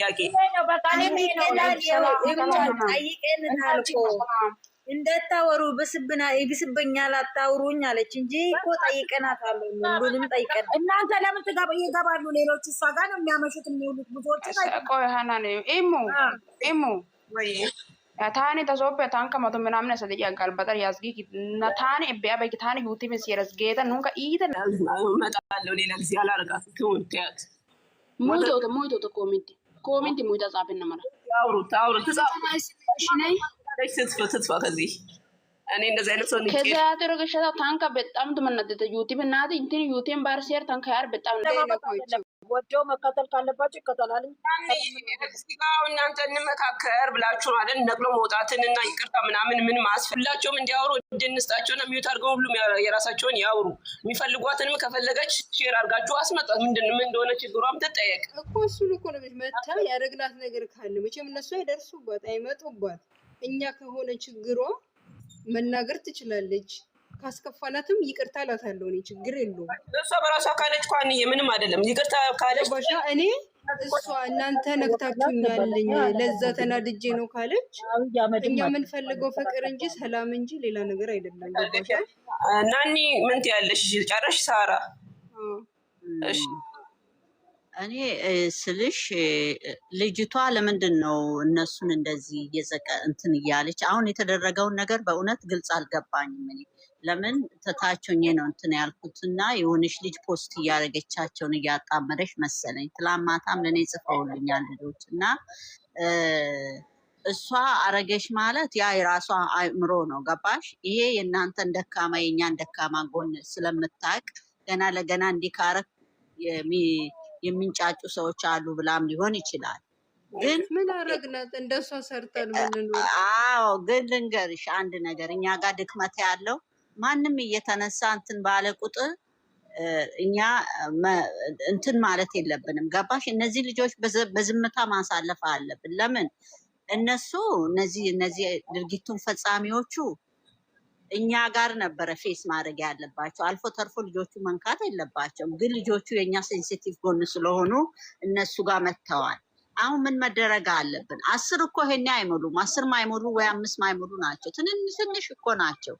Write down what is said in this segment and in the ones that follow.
ጥያቄ እንደታወሩ ይብስብኛል አታውሩኝ አለች እንጂ እኮ ጠይቀናት አለ። ሁሉንም ጠይቀን እናንተ ለምን ይገባሉ? ሌሎች እሷ ጋር ነው የሚያመሹት የሚውሉት ብዙዎቹ። ኢሙ ታኒ ተሶበ ታንከ መቶ ምናምን ሰደያ ጋልበጠር ያዝጊ ታኒ ቢያ በኪታኒ ዩቲ መስየረስ ጌታ ኑንከ ኢተ መጣለው ሌላ ጊዜ አላረጋት ትሁን ያት ሙይቶ ኮሚንቲ ሙይታ ጻፈና ማለት አውሩ ትጽፋ ከዚህ እኔ እንደዚህ አይነት ሰው ነኝ። ከዛ ያደረገሻታ ታንካ በጣም ተመነደተ ዩቲብ እናት እንትን ዩቲብ ባርሲየር ታንካ ያር በጣም ወደው መከተል ካለባቸው ይከተላል። እናንተ እንመካከር ብላችሁ አይደል ነቅሎ መውጣትን እና ይቅርታ ምናምን ምን ማስፈላቸውም እንዲያወሩ እንድንስጣቸው ነው። ሚዩት አድርገው ሁሉም የራሳቸውን ያወሩ። የሚፈልጓትንም ከፈለገች ሼር አድርጋችሁ አስመጣት። ምን እንደሆነ ችግሯም ትጠየቅ እኮ እሱን እኮ ነው መታ ያደረግናት ነገር ካለ መቼም እነሱ አይደርሱባት አይመጡባት። እኛ ከሆነ ችግሯ መናገር ትችላለች። ካስከፋናትም ይቅርታ እላታለሁ። እኔ ችግር የለውም። እሷ በራሷ ካለች እንኳን ምንም አይደለም። ይቅርታ ካለች ባሻ እኔ እሷ እናንተ ነግታችሁኛልኝ ለዛ ተናድጄ ነው ካለች እኛ የምንፈልገው ፍቅር እንጂ ሰላም እንጂ ሌላ ነገር አይደለም። ባሻ ናኒ ምን ትያለሽ? ጨረሽ ሳራ? እሺ እኔ ስልሽ ልጅቷ ለምንድን ነው እነሱን እንደዚህ እንትን እያለች አሁን የተደረገውን ነገር በእውነት ግልጽ አልገባኝም። እኔ ለምን ተታቸውኝ ነው እንትን ያልኩትና የሆነች ልጅ ፖስት እያደረገቻቸውን እያጣመረች መሰለኝ። ትላንት ማታም ለእኔ ጽፈውልኛል ልጆች እና እሷ አረገሽ ማለት ያ የራሷ አእምሮ ነው። ገባሽ? ይሄ የእናንተን ደካማ የእኛን ደካማ ጎን ስለምታውቅ ገና ለገና እንዲካረክ የሚንጫጩ ሰዎች አሉ ብላም ሊሆን ይችላል። ግን ምን አረግናት? እንደሷ ሰርተን ምን ነው? አዎ ግን ልንገርሽ አንድ ነገር፣ እኛ ጋር ድክመት ያለው ማንም እየተነሳ እንትን ባለ ቁጥር እኛ እንትን ማለት የለብንም። ገባሽ? እነዚህ ልጆች በዝምታ ማሳለፍ አለብን። ለምን እነሱ እነዚህ ድርጊቱን ፈጻሚዎቹ እኛ ጋር ነበረ ፌስ ማድረግ ያለባቸው። አልፎ ተርፎ ልጆቹ መንካት የለባቸውም። ግን ልጆቹ የኛ ሴንሲቲቭ ጎን ስለሆኑ እነሱ ጋር መጥተዋል። አሁን ምን መደረግ አለብን? 10 እኮ ይሄን አይሞሉም። 10 ማይሞሉ ወይ 5 ማይሞሉ ናቸው። ትንሽ እኮ ናቸው።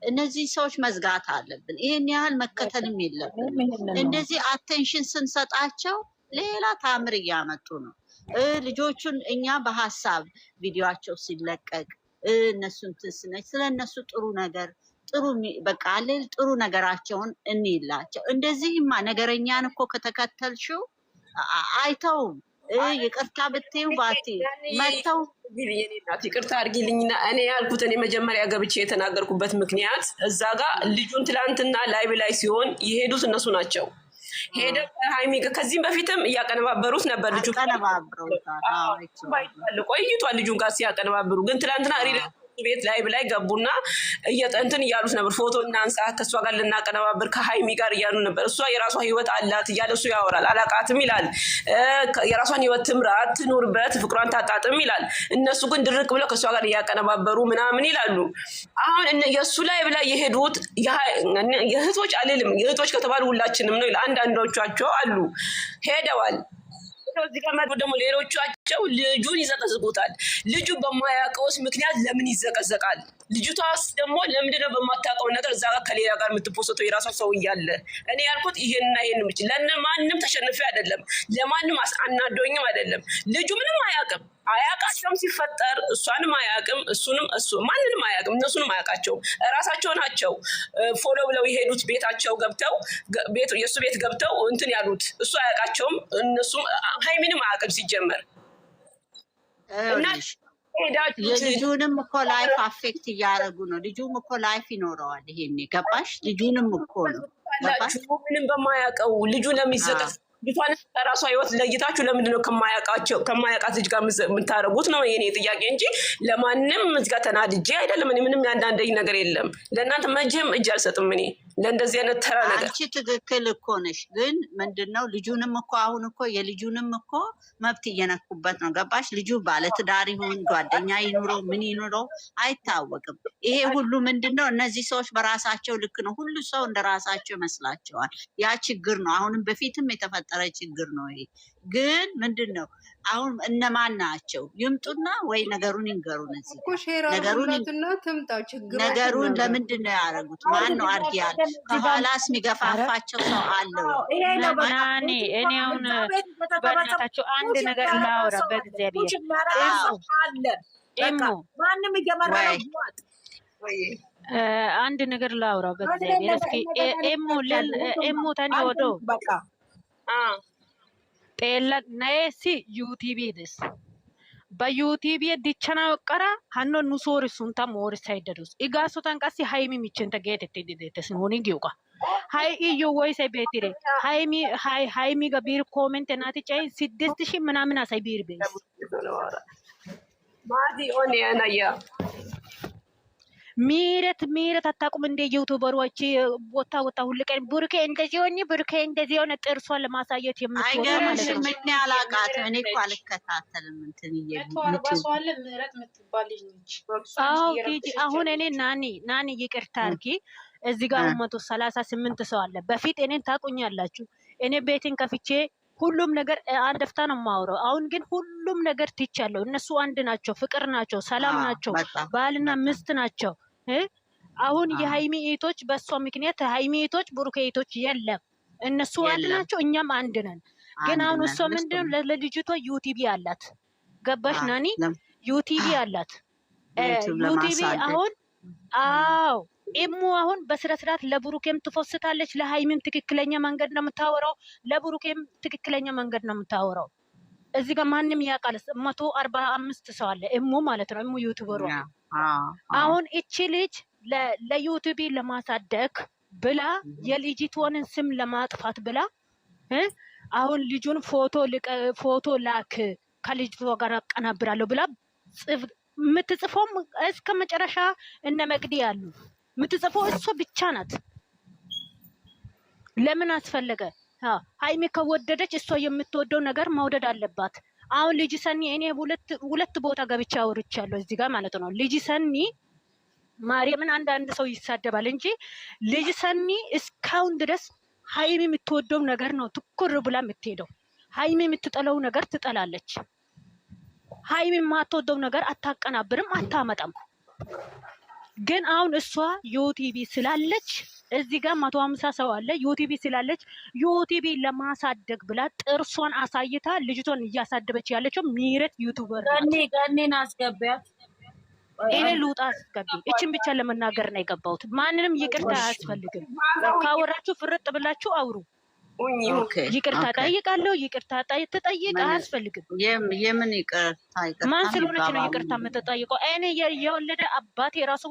እነዚህ ሰዎች መዝጋት አለብን። ይሄን ያህል መከተልም የለብን። እንደዚህ አቴንሽን ስንሰጣቸው ሌላ ታምር እያመጡ ነው ልጆቹን። እኛ በሀሳብ ቪዲዮአቸው ሲለቀቅ እነሱን ትስነች ስለነሱ ጥሩ ነገር ጥሩ በቃ አለል ጥሩ ነገራቸውን እንይላቸው። እንደዚህማ ነገረኛን እኮ ከተከተልሽው አይተውም። ይቅርታ ብትይው ባቲ መተው ይቅርታ አድርጊልኝና እኔ ያልኩት እኔ መጀመሪያ ገብቼ የተናገርኩበት ምክንያት እዛ ጋር ልጁን ትላንትና ላይ ሲሆን የሄዱት እነሱ ናቸው። ሄደ ሃይሚ ከዚህም በፊትም እያቀነባበሩት ነበር። ልጁ ቆይቷል ልጁን ጋር ሲያቀነባብሩ። ግን ትላንትና ቤት ላይ ገቡና እንትን እያሉት ነበር። ፎቶ እናንሳ ከእሷ ጋር ልናቀነባብር ከሃይሚ ጋር እያሉ ነበር። እሷ የራሷ ህይወት አላት እያለ እሱ ያወራል። አላቃትም ይላል። የራሷን ህይወት ትምራት ትኑርበት፣ ፍቅሯን ታጣጥም ይላል። እነሱ ግን ድርቅ ብለው ከእሷ ጋር እያቀነባበሩ ምናምን ይላሉ። አሁን የእሱ ላይ የሄዱት የእህቶች አልልም፣ የእህቶች ከተባሉ ሁላችንም ነው። አንዳንዶቻቸው አሉ ሄደዋል። እዚህ ጋር ደግሞ ሌሎቻቸው ልጁን ይዘቀዝቁታል። ልጁ በማያውቀውስ ምክንያት ለምን ይዘቀዘቃል? ልጅቷስ ደግሞ ለምንድነው በማታውቀው ነገር እዛ ጋር ከሌላ ጋር የምትፖሰተው? የራሷ ሰው እያለ እኔ ያልኩት ይሄንና ይሄን ብቻ ለማንም ተሸንፌ አይደለም፣ ለማንም አናዶኝም አይደለም። ልጁ ምንም አያውቃቸውም ሲፈጠር፣ እሷንም አያውቅም፣ ማንንም አያውቅም፣ እነሱንም አያውቃቸውም። እራሳቸው ናቸው ፎሎ ብለው የሄዱት ቤታቸው ገብተው የእሱ ቤት ገብተው እንትን ያሉት። እሱ አያውቃቸውም፣ እነሱም ሃይሚንም አያውቅም ሲጀመር። ልጁንም እኮ ላይፍ አፌክት እያደረጉ ነው። ልጁም እኮ ላይፍ ይኖረዋል። ይሄኔ ገባሽ? ልጁንም እኮ ነው ምንም በማያውቀው ልጁ ለሚዘቀስ ልጅቷን ከራሷ ህይወት ለይታችሁ ለምንድነው ከማያውቃት ልጅ ጋር የምታረጉት ነው የኔ ጥያቄ እንጂ ለማንም እዚህ ጋር ተናድጄ አይደለም። እኔ ምንም ያንዳንደኝ ነገር የለም። ለእናንተ መቼም እጅ አልሰጥም እኔ ለእንደዚህ አይነት ተራ ነገር። አንቺ ትክክል እኮ ነሽ። ግን ምንድነው ልጁንም እኮ አሁን እኮ የልጁንም እኮ መብት እየነኩበት ነው። ገባሽ? ልጁ ባለትዳር ይሁን ጓደኛ ይኑረው ምን ይኑረው አይታወቅም። ይሄ ሁሉ ምንድነው እነዚህ ሰዎች በራሳቸው ልክ ነው። ሁሉ ሰው እንደራሳቸው ይመስላቸዋል። ያ ችግር ነው። አሁንም በፊትም የተፈጠረ ችግር ነው። ይሄ ግን ምንድነው አሁን እነማን ናቸው? ይምጡና ወይ ነገሩን ይንገሩን። እዚህ እኮ ሼር አድርጉላትና ትምጣ። ችግሩ ነገሩን ለምንድን ነው ያደረጉት? ማን ነው አድርጊያል? ከኋላስ የሚገፋፋቸው ሰው አለው? ናኒ እኔ አሁን በእናታቸው አንድ ነገር ላውራ በእግዚአብሔር ማንም እየመራ አንድ ነገር ላውራ በእግዚአብሔር። እስኪ ኤሞ ተኒ ወዶ ጤላ ነሲ ዩቲቪ ደስ በዩቲቪ ዲቸና ወቀራ ሀኖ ኑሶሪ ሱንታ ሞሪ ሳይደዱስ ኢጋሶ ተንቀሲ ሃይሚ ሚቸንተ ጌት ደስ ሆኒ ጊውቃ ሃይ ኢዩ ወይስ ቤትሬ ሃይሚ ገቢር ኮሜንት ናቲ ጫይ 6000 ምናምን አሳይ ቢር ቤስ ማዲ ኦን ያናያ ሚረት አታቁም እንደ ዩቲዩበሮች ቦታ ሁሉ ቀን ቡርኬ እንደዚህ ሆነ ጥርሷን ለማሳየት የምትወጣ ማለት ነው። ምን ያላቃት እኔ እኮ አልከታተልም እንትን ተወርባሷል ምረት የምትባል ልጅ ነች። ቲጂ አሁን እኔ ናኒ ይቅርታ አርጊ እዚህ ጋር 138 ሰው አለ። በፊት እኔን ታቁኛላችሁ። እኔ ቤቴን ከፍቼ ሁሉም ነገር አንድ ፍታ ነው የማወራው። አሁን ግን ሁሉም ነገር ትቻለሁ። እነሱ አንድ ናቸው፣ ፍቅር ናቸው፣ ሰላም ናቸው፣ ባልና ሚስት ናቸው። አሁን የሃይሚ እህቶች በሷ ምክንያት ሃይሚ እህቶች ቡሩኬ እህቶች የለም። እነሱ አንድ ናቸው፣ እኛም አንድ ነን። ግን አሁን እሷ ምንድነው ለልጅቷ ዩቲቪ አላት። ገባሽ ናኒ? ዩቲቪ አላት። ዩቲቪ አሁን አዎ ኢሙ አሁን በስነ ስርዓት ለቡሩኬም ትፎስታለች፣ ለሃይሚም ትክክለኛ መንገድ ነው የምታወራው፣ ለቡሩኬም ትክክለኛ መንገድ ነው የምታወራው። እዚህ ጋር ማንም ያውቃል። 145 ሰው አለ ኢሙ ማለት ነው። ኢሙ ዩቲዩበሩ አሁን እቺ ልጅ ለዩቲዩብ ለማሳደግ ብላ የልጅቷን ስም ለማጥፋት ብላ አሁን ልጁን ፎቶ ላክ ከልጅቷ ጋር አቀናብራለሁ ብላ የምትጽፈውም እስከ መጨረሻ እነ መቅዲ ያሉ የምትጽፈው እሷ ብቻ ናት። ለምን አስፈለገ? ሃይሚ ከወደደች እሷ የምትወደው ነገር መውደድ አለባት። አሁን ልጅ ሰኒ እኔ ሁለት ቦታ ገብቻ አውርቻለሁ እዚህ ጋር ማለት ነው። ልጅ ሰኒ ማርያምን አንዳንድ ሰው ይሳደባል እንጂ ልጅ ሰኒ እስካሁን ድረስ ሃይሚ የምትወደው ነገር ነው ትኩር ብላ የምትሄደው። ሃይሚ የምትጠላው ነገር ትጠላለች። ሃይሚ የማትወደው ነገር አታቀናብርም፣ አታመጣም። ግን አሁን እሷ ዩቲቪ ስላለች እዚህ ጋር 150 ሰው አለ። ዩቲቪ ስላለች ዩቲቪ ለማሳደግ ብላ ጥርሷን አሳይታ ልጅቷን እያሳደበች ያለችው ሚረት ዩቲዩበር ገኔን አስገቢያት። እኔ ልውጣ አስገቢ። እቺን ብቻ ለመናገር ነው የገባሁት። ማንንም ይቅርታ አያስፈልግም። ካወራችሁ ፍርጥ ብላችሁ አውሩ። ይቅርታ ጠይቃለሁ። ይቅርታ ትጠይቅ አያስፈልግም። የምን ይቅርታ? ማን ስለሆነች ነው ይቅርታ የምትጠይቀው? እኔ የወለደ አባቴ ራሱ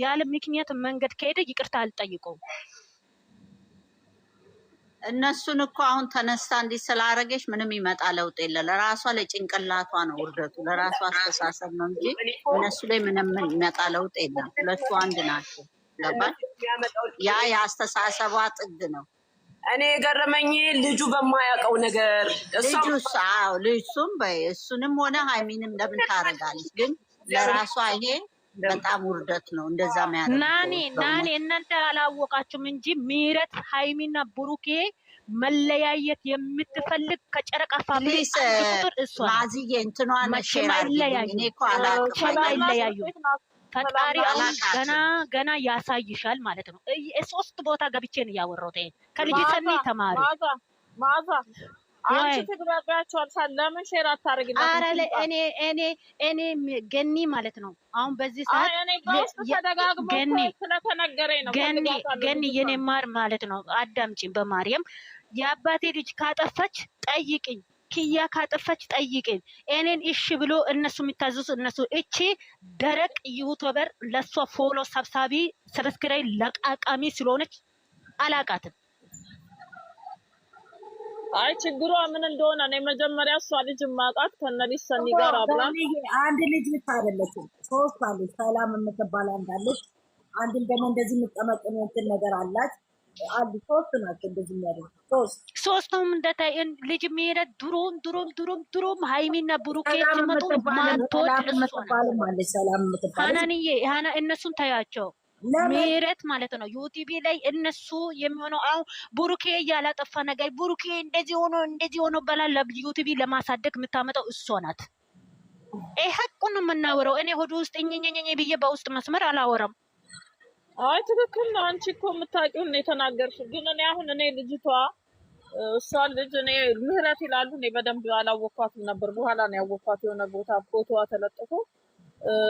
ያለ ምክንያት መንገድ ከሄደ ይቅርታ አልጠይቀውም። እነሱን እኮ አሁን ተነስታ እንዲህ ስላደረገች ምንም ይመጣ ለውጥ የለ። ለራሷ ለጭንቅላቷ ነው ውርደቱ፣ ለራሷ አስተሳሰብ ነው እንጂ እነሱ ላይ ምንም ይመጣ ለውጥ የለም። ሁለቱ አንድ ናቸው። ገባል? ያ የአስተሳሰቧ ጥግ ነው። እኔ የገረመኝ ልጁ በማያውቀው ነገር ልጁም እሱንም ሆነ ሃይሚንም ለምን ታደርጋለች? ግን ለራሷ ይሄ በጣም ውርደት ነው። እንደዛ ናኒ እናንተ አላወቃችሁም እንጂ ሚረት ሃይሚና ብሩኬ መለያየት የምትፈልግ ከጨረቃ ፋሚሊ ቁጥር እሷ ማዚዬ እንትኗ ነሽራ እኔ እኮ አላውቅም። አይለያዩ ፈጣሪ አሁን ገና ያሳይሻል ማለት ነው። 3 ቦታ ገብቼ ነው ያወራሁት። ከልጅ ሰኒ ተማሪ ማዛ አንቺ ትግባባችኋል። ለምን ሼር አታረግልኝ? አረ እኔ ገኒ ማለት ነው። አሁን በዚህ ሰዓት ገኒ የኔ ማር ማለት ነው። አዳምጪኝ በማርያም የአባቴ ልጅ ካጠፋች ጠይቅኝ፣ ኪያ ካጠፋች ጠይቅኝ። እኔን እሺ ብሎ እነሱ የሚታዘዙ እነሱ እቺ ደረቅ ዩቲዩበር ለሷ ፎሎ ሰብሳቢ ሰብስክራይብ ለቃቃሚ ስለሆነች አላቃትም። አይ ችግሯ ምን እንደሆነ ነው። መጀመሪያ እሷ ልጅ ማቃት ከነሊስ ሰኒ ጋር አብራ አንድ ልጅ ብቻ አይደለችም፣ 3 አለች። ሰላም የምትባል አንድ አለች። አንድም ደግሞ እንደዚህ የምትጠመጥን እንትን ነገር አላት አሉ። 3 ናቸው እንደዚህ የሚያደርጉ 3ቱም እንደታይ ልጅ ሚሄድ ድሮም ሃይሚና ብሩኬ ሲመጡ ማንቶት የምትባልም አለች። ሰላም የምትባል ሃናንዬ እነሱን ታያቸው። ምህረት ማለት ነው። ዩቲዩብ ላይ እነሱ የሚሆነው አሁን ቡሩኬ ያላጠፋ ነገር ቡሩኬ እንደዚህ ሆኖ በላል ዩቲዩብ ለማሳደግ የምታመጣው እሷ ናት። ሀቁን ነው የምናወራው። እኔ ሆድ ውስጥ እኝኝኝ ብዬ በውስጥ መስመር አላወራም። አይ ትክክል ነው። አንቺ እኮ የምታውቂውን ነው የተናገርሽው። ግን እኔ አሁን ልጅቷ እሷ ልጅ እኔ ምህረት ይላሉ። እኔ በደንብ አላወኳትም ነበር። በኋላ ነው ያወኳት። የሆነ ቦታ ፎቶዋ ተለጥፎ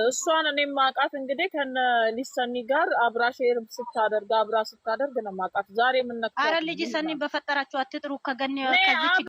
እሷን እኔ ማውቃት እንግዲህ ከነ ሊሰኒ ጋር አብራ ሼር ስታደርግ ነው ማውቃት። ዛሬ ምን ነካ? አረ ልጅ ሰኒ በፈጠራችሁ አትጥሩ ከገኔ ከዚህ